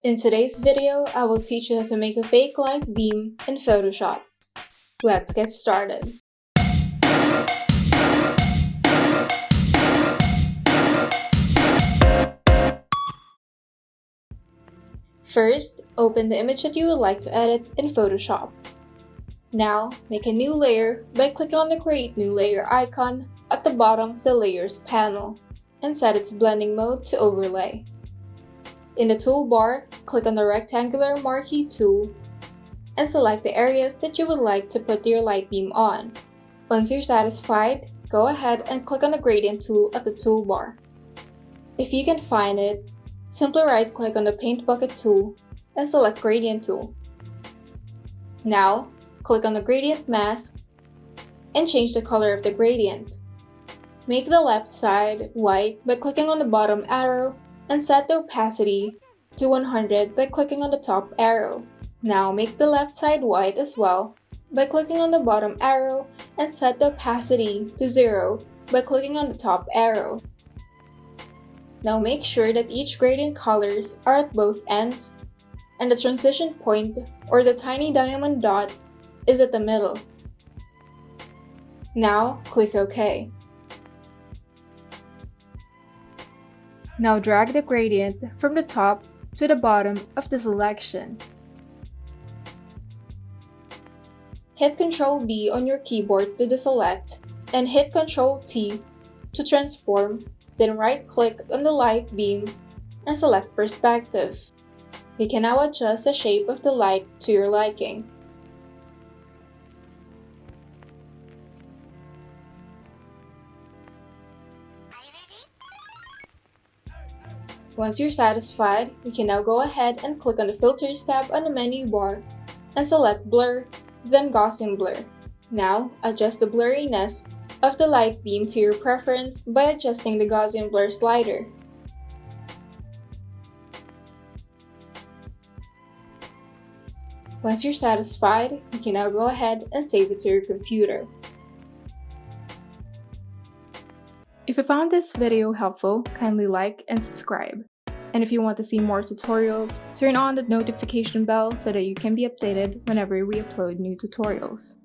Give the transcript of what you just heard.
In today's video, I will teach you how to make a fake light beam in Photoshop. Let's get started. First, open the image that you would like to edit in Photoshop. Now, make a new layer by clicking on the Create New Layer icon at the bottom of the Layers panel and set its blending mode to Overlay. In the toolbar, click on the rectangular marquee tool and select the areas that you would like to put your light beam on. Once you're satisfied, go ahead and click on the gradient tool at the toolbar. If you can find it, simply right-click on the paint bucket tool and select gradient tool. Now, click on the gradient mask and change the color of the gradient. Make the left side white by clicking on the bottom arrow and set the opacity to 100 by clicking on the top arrow. Now make the left side white as well by clicking on the bottom arrow and set the opacity to 0 by clicking on the top arrow. Now make sure that each gradient colors are at both ends and the transition point or the tiny diamond dot is at the middle. Now click OK. Now drag the gradient from the top to the bottom of the selection. Hit Ctrl D on your keyboard to deselect and hit Ctrl T to transform, then right-click on the light beam and select Perspective. You can now adjust the shape of the light to your liking. Once you're satisfied, you can now go ahead and click on the Filters tab on the menu bar and select Blur, then Gaussian Blur. Now, adjust the blurriness of the light beam to your preference by adjusting the Gaussian Blur slider. Once you're satisfied, you can now go ahead and save it to your computer. If you found this video helpful, kindly like and subscribe. And if you want to see more tutorials, turn on the notification bell so that you can be updated whenever we upload new tutorials.